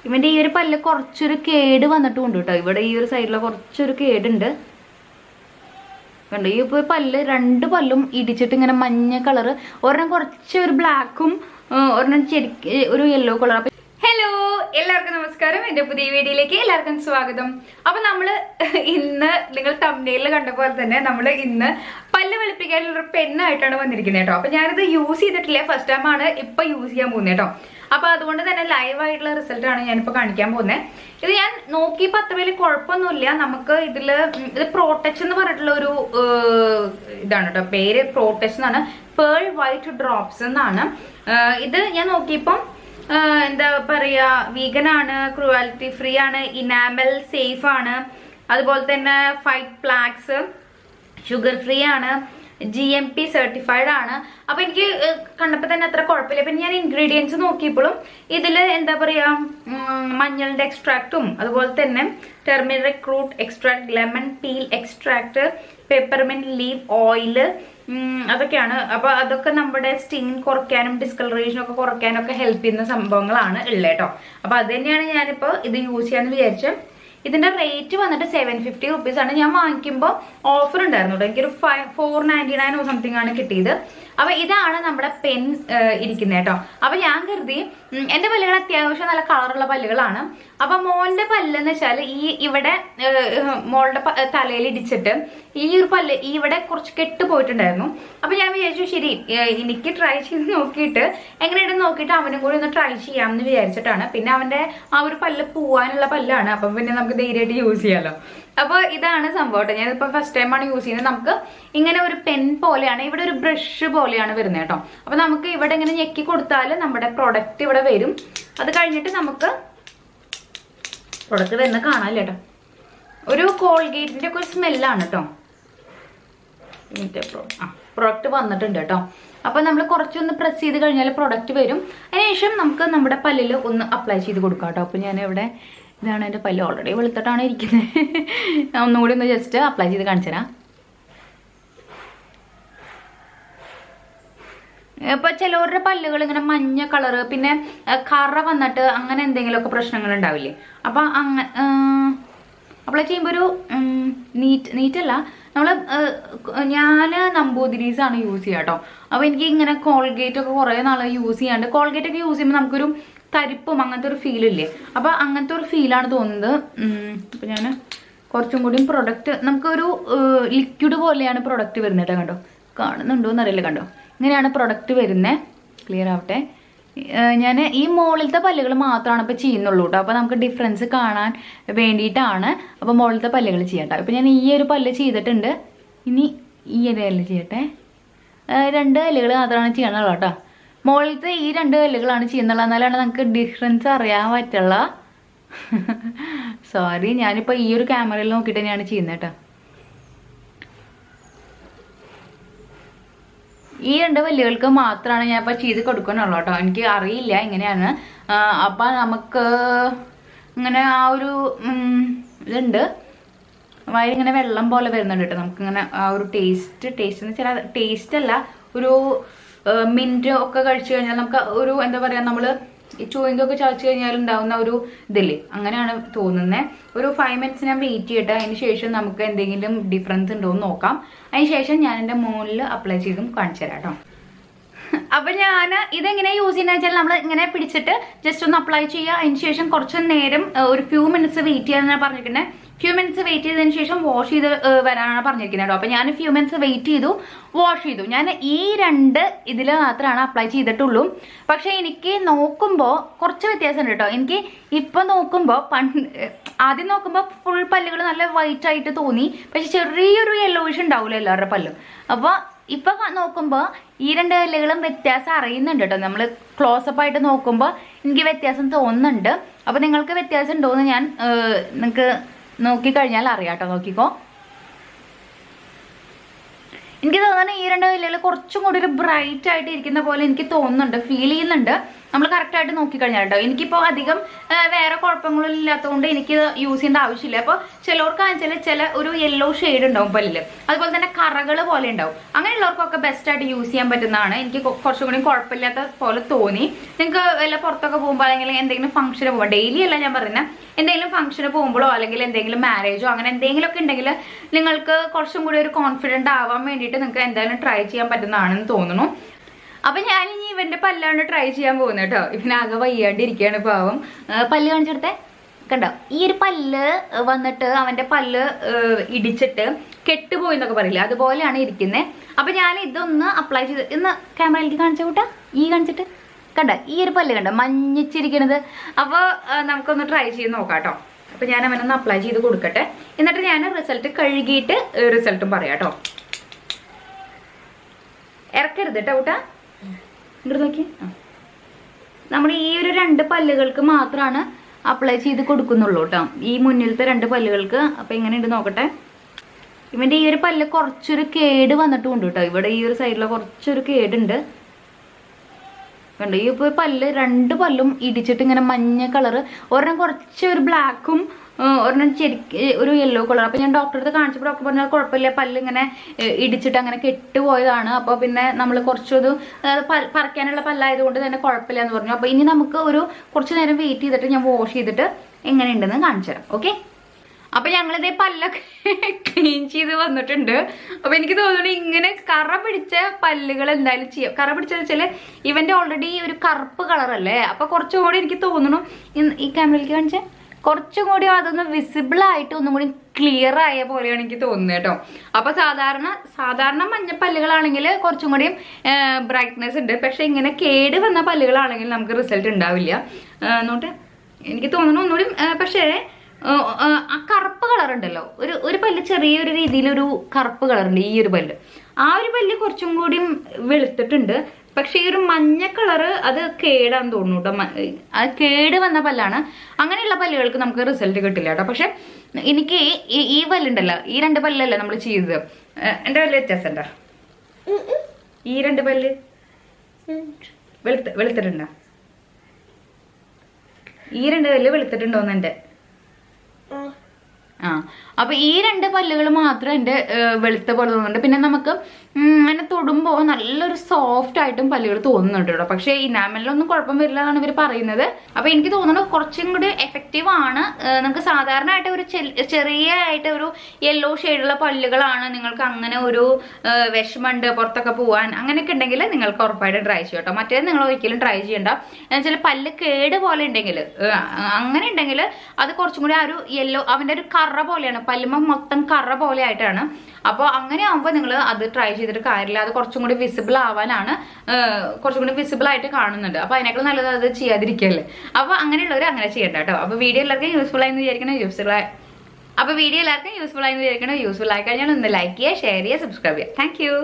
ഇവന്റെ ഈ ഒരു പല്ല് കുറച്ചൊരു കേട് വന്നിട്ടുണ്ട് കേട്ടോ. ഇവിടെ ഈ ഒരു സൈഡില് കുറച്ചൊരു കേടുണ്ട് കണ്ടോ. ഈ ഇപ്പൊ പല്ല് 2 പല്ലും ഇടിച്ചിട്ട് ഇങ്ങനെ മഞ്ഞ കളറ്, ഒരെണ്ണം കുറച്ചൊരു ബ്ലാക്കും ഒരെണ്ണം ശരിക്ക് ഒരു യെല്ലോ കളർ. ഹലോ, എല്ലാവർക്കും നമസ്കാരം. എന്റെ പുതിയ വീഡിയോയിലേക്ക് എല്ലാവർക്കും സ്വാഗതം. അപ്പൊ നമ്മള് ഇന്ന് നിങ്ങൾ തംബ്നെയിലിൽ കണ്ട പോലെ തന്നെ നമ്മള് ഇന്ന് പല്ല് വെളുപ്പിക്കാനുള്ള ഒരു പെന്നായിട്ടാണ് വന്നിരിക്കുന്നത് കേട്ടോ. അപ്പൊ ഞാനിത് യൂസ് ചെയ്തിട്ടില്ല, ഫസ്റ്റ് ടൈം ആണ് ഇപ്പൊ യൂസ് ചെയ്യാൻ പോകുന്നത് കേട്ടോ. അപ്പൊ അതുകൊണ്ട് തന്നെ ലൈവ് ആയിട്ടുള്ള റിസൾട്ട് ആണ് ഞാനിപ്പോ കാണിക്കാൻ പോകുന്നത്. ഇത് ഞാൻ നോക്കിയപ്പോ അത്ര വലിയ കുഴപ്പമൊന്നുമില്ല. നമുക്ക് ഇത് പ്രോട്ടച്ച് എന്ന് പറഞ്ഞിട്ടുള്ള ഒരു ഇതാണ് കേട്ടോ. പേര് പ്രോട്ടച്ച് എന്നാണ്, പേൾ വൈറ്റ് ഡ്രോപ്സ് എന്നാണ്. ഇത് ഞാൻ നോക്കിയപ്പം എന്താ പറയാ, വീഗൻ ആണ്, ക്രൂവാലിറ്റി ഫ്രീ ആണ്, ഇനാമൽ സേഫ് ആണ്, അതുപോലെ തന്നെ ഫൈറ്റ് പ്ലാക്സ്, ഷുഗർ ഫ്രീ ആണ്, GMP സർട്ടിഫൈഡ് ആണ്. അപ്പൊ എനിക്ക് കണ്ടപ്പോ തന്നെ അത്ര കുഴപ്പമില്ല. പിന്നെ ഞാൻ ഇൻഗ്രീഡിയൻസ് നോക്കിയപ്പോഴും ഇതില് എന്താ പറയാ, മഞ്ഞളുടെ എക്സ്ട്രാക്റ്റും അതുപോലെ തന്നെ turmeric root extract, lemon peel extract, peppermint leaf oil, അതൊക്കെയാണ്. അപ്പൊ അതൊക്കെ നമ്മുടെ സ്റ്റിങ് കുറയ്ക്കാനും ഡിസ്കളറേഷനും ഒക്കെ കുറയ്ക്കാനും ഒക്കെ ഹെൽപ്പ് ചെയ്യുന്ന സംഭവങ്ങളാണ് ഉള്ളത് കേട്ടോ. അപ്പൊ അത് തന്നെയാണ് ഞാനിപ്പോ ഇത് യൂസ് ചെയ്യാന്ന് വിചാരിച്ചത്. ഇതിന്റെ റേറ്റ് വന്നിട്ട് 750 റുപ്പീസ് ആണ്. ഞാൻ വാങ്ങിക്കുമ്പോൾ ഓഫർ ഉണ്ടായിരുന്നു കേട്ടോ. എനിക്കൊരു 499 സംതിങ് ആണ് കിട്ടിയത്. അപ്പൊ ഇതാണ് നമ്മുടെ പെൻ ഇരിക്കുന്നത് കേട്ടോ. അപ്പൊ ഞാൻ കരുതി, എന്റെ പല്ലുകൾ അത്യാവശ്യം നല്ല കളറുള്ള പല്ലുകളാണ്. അപ്പൊ മോന്റെ പല്ലെന്ന് വെച്ചാൽ ഇവിടെ മോളുടെ തലയിൽ ഇടിച്ചിട്ട് ഈ ഒരു പല്ല് ഇവിടെ കുറച്ച് കെട്ട് പോയിട്ടുണ്ടായിരുന്നു. അപ്പൊ ഞാൻ വിചാരിച്ചു ശരി എനിക്ക് ട്രൈ ചെയ്ത് നോക്കിയിട്ട് എങ്ങനെയുണ്ടെന്ന് നോക്കിയിട്ട് അവനും കൂടി ഒന്ന് ട്രൈ ചെയ്യാമെന്ന് വിചാരിച്ചിട്ടാണ്. പിന്നെ അവന്റെ ആ ഒരു പല്ല് പോവാനുള്ള പല്ലാണ്. അപ്പൊ പിന്നെ നമുക്ക് ധൈര്യമായിട്ട് യൂസ് ചെയ്യാലോ. അപ്പൊ ഇതാണ് സംഭവം. ഞാനിപ്പോ ഫസ്റ്റ് ടൈം ആണ് യൂസ് ചെയ്യുന്നത്. നമുക്ക് ഇങ്ങനെ ഒരു പെൻ പോലെയാണ്, ഇവിടെ ഒരു ബ്രഷ് പോലെയാണ് വരുന്നത് കേട്ടോ. അപ്പൊ നമുക്ക് ഇവിടെ ഇങ്ങനെ ഞെക്കി കൊടുത്താൽ നമ്മുടെ പ്രൊഡക്റ്റ് ഇവിടെ വരും. അത് കഴിഞ്ഞിട്ട് നമുക്ക് പ്രൊഡക്റ്റ് വരുന്ന കാണാല്ലേ കേട്ടോ. ഒരു കോൾഗേറ്റിന്റെ ഒക്കെ ഒരു സ്മെല്ലാണ് കേട്ടോ. പ്രൊഡക്റ്റ് വന്നിട്ടുണ്ട് കേട്ടോ. അപ്പൊ നമ്മൾ കുറച്ചൊന്ന് പ്രസ് ചെയ്ത് കഴിഞ്ഞാൽ പ്രൊഡക്റ്റ് വരും. അതിനുശേഷം നമുക്ക് നമ്മുടെ പല്ലിൽ ഒന്ന് അപ്ലൈ ചെയ്ത് കൊടുക്കാം കേട്ടോ. അപ്പൊ ഞാൻ ഇവിടെ ഇതാണ് എൻ്റെ പല്ല്, ഓൾറെഡി വെളുത്തിട്ടാണ് ഇരിക്കുന്നത്. ഒന്നുകൂടി ഒന്ന് ജസ്റ്റ് അപ്ലൈ ചെയ്ത് കാണിച്ചു തരാം. ഇപ്പൊ ചിലവരുടെ പല്ലുകൾ ഇങ്ങനെ മഞ്ഞ കളറ്, പിന്നെ കറ വന്നിട്ട് അങ്ങനെ എന്തെങ്കിലുമൊക്കെ പ്രശ്നങ്ങൾ ഉണ്ടാവില്ലേ. അപ്പൊ അങ്ങനെ അപ്ലൈ ചെയ്യുമ്പോ ഒരു നീറ്റല്ല. ഞാന് നമ്പൂതിരീസ് ആണ് യൂസ് ചെയ്യാം കേട്ടോ. അപ്പൊ എനിക്ക് ഇങ്ങനെ കോൾഗേറ്റ് ഒക്കെ കുറെ നാളെ യൂസ് ചെയ്യാണ്ട്, കോൾഗേറ്റ് ഒക്കെ യൂസ് ചെയ്യുമ്പോൾ നമുക്കൊരു തരിപ്പും അങ്ങനത്തെ ഒരു ഫീൽ ഇല്ലേ. അപ്പൊ അങ്ങനത്തെ ഒരു ഫീലാണ് തോന്നുന്നത്. അപ്പൊ ഞാൻ കുറച്ചും കൂടി പ്രൊഡക്റ്റ്, നമുക്കൊരു ലിക്വിഡ് പോലെയാണ് പ്രൊഡക്റ്റ് വരുന്നത് കേട്ടോ. കണ്ടോ, കാണുന്നുണ്ടോ എന്നറിയില്ല. കണ്ടോ, ഇങ്ങനെയാണ് പ്രൊഡക്റ്റ് വരുന്നത്. ക്ലിയർ ആവട്ടെ. ഞാൻ ഈ മുകളിലത്തെ പല്ലുകൾ മാത്രമാണ് ഇപ്പൊ ചെയ്യുന്നുള്ളൂ കേട്ടോ. അപ്പൊ നമുക്ക് ഡിഫറൻസ് കാണാൻ വേണ്ടിയിട്ടാണ് അപ്പൊ മുകളിലത്തെ പല്ലുകൾ ചെയ്യട്ടോ. ഇപ്പൊ ഞാൻ ഈ ഒരു പല്ല് ചെയ്തിട്ടുണ്ട്. ഇനി ഈ ഒരു പല്ല് ചെയ്യട്ടെ. 2 പല്ലുകൾ മാത്രമാണ് ചെയ്യണുള്ളൂ കേട്ടോ. മുകളിലത്തെ ഈ 2 പല്ലുകളാണ് ചെയ്യുന്നുള്ളത്. എന്നാലാണ് നമുക്ക് ഡിഫറൻസ് അറിയാൻ പറ്റുള്ള. സോറി, ഞാനിപ്പോ ഈ ഒരു ക്യാമറയിൽ നോക്കിയിട്ട് തന്നെയാണ് ചെയ്യുന്നത് കേട്ടോ. ഈ 2 പല്ലുകൾക്ക് മാത്രമാണ് ഞാൻ ഇപ്പൊ ചെയ്ത് കൊടുക്കുന്നുള്ളൂ കേട്ടോ. എനിക്ക് അറിയില്ല എങ്ങനെയാണ്. അപ്പൊ നമുക്ക് ഇങ്ങനെ ആ ഒരു ഇതുണ്ട്, വയറിങ്ങനെ വെള്ളം പോലെ വരുന്നുണ്ട് കേട്ടോ. നമുക്കിങ്ങനെ ആ ഒരു ടേസ്റ്റ് എന്ന് വെച്ചാൽ ടേസ്റ്റ് അല്ല, ഒരു മിന്റ് ഒക്കെ കഴിച്ചു കഴിഞ്ഞാൽ നമുക്ക് ഒരു എന്താ പറയാ, നമ്മള് ഈ ചൂയിങ്കൊക്കെ ചവച്ച് കഴിഞ്ഞാൽ ഉണ്ടാവുന്ന ഒരു ഇതില്ലേ, അങ്ങനെയാണ് തോന്നുന്നത്. ഒരു 5 മിനിറ്റ്സ് ഞാൻ വെയിറ്റ് ചെയ്യട്ടെ. അതിന് ശേഷം നമുക്ക് എന്തെങ്കിലും ഡിഫറൻസ് ഉണ്ടോ എന്ന് നോക്കാം. അതിന് ശേഷം ഞാൻ എൻ്റെ മുകളിൽ അപ്ലൈ ചെയ്തും കാണിച്ചു തരാം കേട്ടോ. അപ്പൊ ഞാൻ ഇതെങ്ങനെ യൂസ് ചെയ്യുന്ന വെച്ചാൽ നമ്മൾ ഇങ്ങനെ പിടിച്ചിട്ട് ജസ്റ്റ് ഒന്ന് അപ്ലൈ ചെയ്യുക. അതിന് ശേഷം കുറച്ച് നേരം ഒരു ഫ്യൂ മിനിറ്റ്സ് വെയിറ്റ് ചെയ്യാനാണ് പറഞ്ഞിരിക്കുന്നത്. ഫ്യൂ മിനിറ്റ്സ് വെയിറ്റ് ചെയ്തതിന് ശേഷം വാഷ് ചെയ്ത് വരാനാണ് പറഞ്ഞിരിക്കുന്നത് കേട്ടോ. അപ്പൊ ഞാൻ ഫ്യൂ മിനിറ്റ്സ് വെയിറ്റ് ചെയ്തു, വാഷ് ചെയ്തു. ഞാൻ ഈ 2 ഇതിൽ മാത്രമാണ് അപ്ലൈ ചെയ്തിട്ടുള്ളൂ. പക്ഷെ എനിക്ക് നോക്കുമ്പോൾ കുറച്ച് വ്യത്യാസമുണ്ട് കേട്ടോ. എനിക്ക് ഇപ്പൊ നോക്കുമ്പോൾ ആദ്യം നോക്കുമ്പോൾ ഫുൾ പല്ലുകൾ നല്ല വൈറ്റ് ആയിട്ട് തോന്നി. പക്ഷെ ചെറിയൊരു യെല്ലോയിഷ് ഉണ്ടാവില്ല എല്ലാവരുടെ പല്ലും. അപ്പൊ ഇപ്പൊ നോക്കുമ്പോ ഈ 2 പല്ലുകളും വ്യത്യാസം അറിയുന്നുണ്ട് കേട്ടോ. നമ്മൾ ക്ലോസപ്പ് ആയിട്ട് നോക്കുമ്പോൾ എനിക്ക് വ്യത്യാസം തോന്നുന്നുണ്ട്. അപ്പൊ നിങ്ങൾക്ക് വ്യത്യാസം ഉണ്ടോന്ന് ഞാൻ നിങ്ങൾക്ക് നോക്കിക്കഴിഞ്ഞാൽ അറിയാം കേട്ടോ. നോക്കിക്കോ. എനിക്ക് തോന്നുന്നത് ഈ 2 പല്ലുകൾ കുറച്ചും കൂടി ഒരു ബ്രൈറ്റ് ആയിട്ട് ഇരിക്കുന്ന പോലെ എനിക്ക് തോന്നുന്നുണ്ട്, ഫീൽ ചെയ്യുന്നുണ്ട്. നമ്മൾ കറക്റ്റായിട്ട് നോക്കിക്കഴിഞ്ഞാൽ കേട്ടോ. എനിക്കിപ്പോൾ അധികം വേറെ കുഴപ്പങ്ങളും ഇല്ലാത്തതുകൊണ്ട് എനിക്ക് യൂസ് ചെയ്യേണ്ട ആവശ്യമില്ല. അപ്പോൾ ചിലവർക്കാണെന്ന് ചില ഒരു യെല്ലോ ഷെയ്ഡ് ഉണ്ടാവും പല്ലിൽ, അതുപോലെ തന്നെ കറകൾ പോലെ ഉണ്ടാവും. അങ്ങനെയുള്ളവർക്കൊക്കെ ബെസ്റ്റായിട്ട് യൂസ് ചെയ്യാൻ പറ്റുന്നതാണ്. എനിക്ക് കുറച്ചും കൂടി കുഴപ്പമില്ലാത്ത പോലെ തോന്നി. നിങ്ങൾക്ക് വല്ല പുറത്തൊക്കെ പോകുമ്പോൾ അല്ലെങ്കിൽ എന്തെങ്കിലും ഫംഗ്ഷന് പോകുമ്പോൾ, ഡെയിലി അല്ല ഞാൻ പറയുന്നത്, എന്തെങ്കിലും ഫംഗ്ഷന് പോകുമ്പോഴോ അല്ലെങ്കിൽ എന്തെങ്കിലും മാരേജോ അങ്ങനെ എന്തെങ്കിലുമൊക്കെ ഉണ്ടെങ്കിൽ നിങ്ങൾക്ക് കുറച്ചും കൂടി ഒരു കോൺഫിഡൻറ്റ് ആവാൻ വേണ്ടിയിട്ട് നിങ്ങൾക്ക് എന്തായാലും ട്രൈ ചെയ്യാൻ പറ്റുന്നതാണെന്ന് തോന്നുന്നു. അപ്പൊ ഞാനിനി ഇവന്റെ പല്ലാണ് ട്രൈ ചെയ്യാൻ പോകുന്നത് കേട്ടോ. ഇവനാകെ വയ്യാണ്ടിരിക്കുകയാണ് പാവം. പല്ല് കാണിച്ചെടുത്തേ, കണ്ടോ? ഈ ഒരു പല്ല് വന്നിട്ട് അവന്റെ പല്ല് ഇടിച്ചിട്ട് കെട്ടുപോയി എന്നൊക്കെ പറയില്ല, അതുപോലെയാണ് ഇരിക്കുന്നത്. അപ്പൊ ഞാൻ ഇതൊന്ന് അപ്ലൈ ചെയ്ത് ഇന്ന് ക്യാമറയിലേക്ക് കാണിച്ച കൂട്ടാ, ഈ കാണിച്ചിട്ട് കണ്ട ഈ ഒരു പല്ല് കണ്ട മഞ്ഞിച്ചിരിക്കണത്. അപ്പൊ നമുക്കൊന്ന് ട്രൈ ചെയ്ത് നോക്കാം കേട്ടോ. അപ്പൊ ഞാൻ അവനൊന്ന് അപ്ലൈ ചെയ്ത് കൊടുക്കട്ടെ, എന്നിട്ട് ഞാൻ റിസൾട്ട് കഴുകിയിട്ട് റിസൾട്ടും പറയാം കേട്ടോ. ഇറക്കരുത് കേട്ടോ കൂട്ടാ, ഇങ്ങോട്ട് നോക്കി. നമ്മൾ ഈ ഒരു 2 പല്ലുകൾക്ക് മാത്രമാണ് അപ്ലൈ ചെയ്ത് കൊടുക്കുന്നുള്ളൂ കേട്ടോ, ഈ മുന്നിലത്തെ 2 പല്ലുകൾക്ക്. അപ്പൊ എങ്ങനെയുണ്ട് നോക്കട്ടെ. ഇവന്റെ ഈ ഒരു പല്ല് കുറച്ചൊരു കേട് വന്നിട്ടുണ്ട് കേട്ടോ. ഇവിടെ ഈ ഒരു സൈഡിൽ കുറച്ചൊരു കേടുണ്ട് കണ്ടോ. ഈ ഇപ്പോൾ പല്ല് 2 പല്ലും ഇടിച്ചിട്ട് ഇങ്ങനെ മഞ്ഞ കളറ്, ഒരെണ്ണം കുറച്ചൊരു ബ്ലാക്കും ഒരെണ്ണം ഒരു യെല്ലോ കളർ. അപ്പൊ ഞാൻ ഡോക്ടറെ അടുത്ത് കാണിച്ചപ്പോൾ ഡോക്ടർ പറഞ്ഞാൽ കുഴപ്പമില്ല, പല്ല് ഇങ്ങനെ ഇടിച്ചിട്ട് അങ്ങനെ കെട്ടുപോയതാണ്. അപ്പോൾ പിന്നെ നമ്മൾ കുറച്ചൊരു പറിക്കാനുള്ള പല്ലായതുകൊണ്ട് തന്നെ കുഴപ്പമില്ല എന്ന് പറഞ്ഞു. അപ്പൊ ഇനി നമുക്ക് കുറച്ച് നേരം വെയിറ്റ് ചെയ്തിട്ട് ഞാൻ വാഷ് ചെയ്തിട്ട് എങ്ങനെയുണ്ടെന്ന് കാണിച്ചു തരാം. ഓക്കെ. അപ്പൊ ഞങ്ങളിതേ പല്ലൊക്കെ ക്ലീൻ ചെയ്ത് വന്നിട്ടുണ്ട്. അപ്പൊ എനിക്ക് തോന്നുന്നു ഇങ്ങനെ കറ പിടിച്ച പല്ലുകൾ എന്തായാലും ചെയ്യാം. കറ പിടിച്ചെന്ന് വെച്ചാല് ഇവന്റെ ഓൾറെഡി ഒരു കറുപ്പ് കളറല്ലേ, അപ്പൊ കുറച്ചും കൂടി എനിക്ക് തോന്നുന്നു ഈ ക്യാമറയിലേക്ക് കാണിച്ച കുറച്ചും കൂടി അതൊന്ന് വിസിബിൾ ആയിട്ട് ഒന്നും കൂടി ക്ലിയർ ആയ പോലെയാണ് എനിക്ക് തോന്നുന്നത് കേട്ടോ. അപ്പൊ സാധാരണ മഞ്ഞ പല്ലുകളാണെങ്കിൽ കുറച്ചും കൂടി ബ്രൈറ്റ്നെസ് ഉണ്ട്. പക്ഷെ ഇങ്ങനെ കേട് വന്ന പല്ലുകളാണെങ്കിൽ നമുക്ക് റിസൾട്ട് ഉണ്ടാവില്ല എന്നോട്ട് എനിക്ക് തോന്നുന്നു ഒന്നുകൂടി. പക്ഷേ ആ കറുപ്പ് കളർ ഉണ്ടല്ലോ, ഒരു പല്ല് ചെറിയൊരു രീതിയിലൊരു കറുപ്പ് കളറുണ്ട് ഈ ഒരു പല്ല്. ആ ഒരു പല്ല് കുറച്ചും കൂടി വെളുത്തിട്ടുണ്ട്. പക്ഷെ ഈ ഒരു മഞ്ഞ കളറ് അത് കേടാന്ന് തോന്നുന്നു കേട്ടോ. അത് കേട് വന്ന പല്ലാണ്. അങ്ങനെയുള്ള പല്ലുകൾക്ക് നമുക്ക് റിസൾട്ട് കിട്ടില്ല കേട്ടോ. പക്ഷെ എനിക്ക് ഈ പല്ലുണ്ടല്ലോ, ഈ 2 പല്ലല്ലേ നമ്മൾ ചെയ്തത്, എന്റെ പല്ല് വ്യത്യാസം ഉണ്ടോ? ഈ 2 പല്ല് വെളുത്തിട്ടുണ്ടോ? ഈ 2 പല്ല് വെളുത്തിട്ടുണ്ടോന്ന് എന്റെ അപ്പൊ ഈ 2 പല്ലുകൾ മാത്രം എന്റെ വെളുത്ത പോലെ തോന്നുന്നുണ്ട്. പിന്നെ നമുക്ക് അങ്ങനെ തൊടുമ്പോ നല്ലൊരു സോഫ്റ്റ് ആയിട്ടും പല്ലുകൾ തോന്നുന്നുണ്ട് കേട്ടോ. പക്ഷെ ഇനാമലിലൊന്നും കുഴപ്പം വരില്ല എന്നാണ് ഇവർ പറയുന്നത്. അപ്പൊ എനിക്ക് തോന്നുന്നു കുറച്ചും കൂടി എഫക്റ്റീവ് ആണ്. നിങ്ങൾക്ക് സാധാരണ ആയിട്ട് ഒരു ചെറിയ ആയിട്ട് ഒരു യെല്ലോ ഷെയ്ഡുള്ള പല്ലുകളാണ്, നിങ്ങൾക്ക് അങ്ങനെ ഒരു വിഷമുണ്ട് പുറത്തൊക്കെ പോവാൻ അങ്ങനെയൊക്കെ ഉണ്ടെങ്കിൽ നിങ്ങൾക്ക് ഉറപ്പായിട്ട് ട്രൈ ചെയ്യും കേട്ടോ. മറ്റേത് നിങ്ങൾ ഒരിക്കലും ട്രൈ ചെയ്യണ്ട. എന്നുവെച്ചാൽ പല്ല് കേട് പോലെ ഉണ്ടെങ്കിൽ അങ്ങനെ ഉണ്ടെങ്കിൽ അത് കുറച്ചും കൂടി ആ ഒരു യെല്ലോ അവന്റെ ഒരു കറ പോലെയാണ്, പല്ലുമ്പോ മൊത്തം കറ പോലെ ആയിട്ടാണ്. അപ്പോൾ അങ്ങനെ ആകുമ്പോൾ നിങ്ങൾ അത് ട്രൈ ചെയ്തിട്ട് കാര്യമില്ല. അത് കുറച്ചും കൂടി വിസിബിൾ ആവാനാണ്, കുറച്ചും കൂടി വിസിബിൾ ആയിട്ട് കാണുന്നുണ്ട്. അപ്പൊ അതിനേക്കാൾ നല്ലത് അത് ചെയ്യാതിരിക്കല്ലേ. അപ്പൊ അങ്ങനെയുള്ളവർ അങ്ങനെ ചെയ്യണ്ട കേട്ടോ. അപ്പൊ വീഡിയോ എല്ലാവർക്കും യൂസ്ഫുൾ ആയെന്ന് വിചാരിക്കണം. യൂസ്ഫുൾ ആയി കഴിഞ്ഞാൽ ഒന്ന് ലൈക്ക് ചെയ്യുക, ഷെയർ ചെയ്യുക, സബ്സ്ക്രൈബ് ചെയ്യുക. Thank you.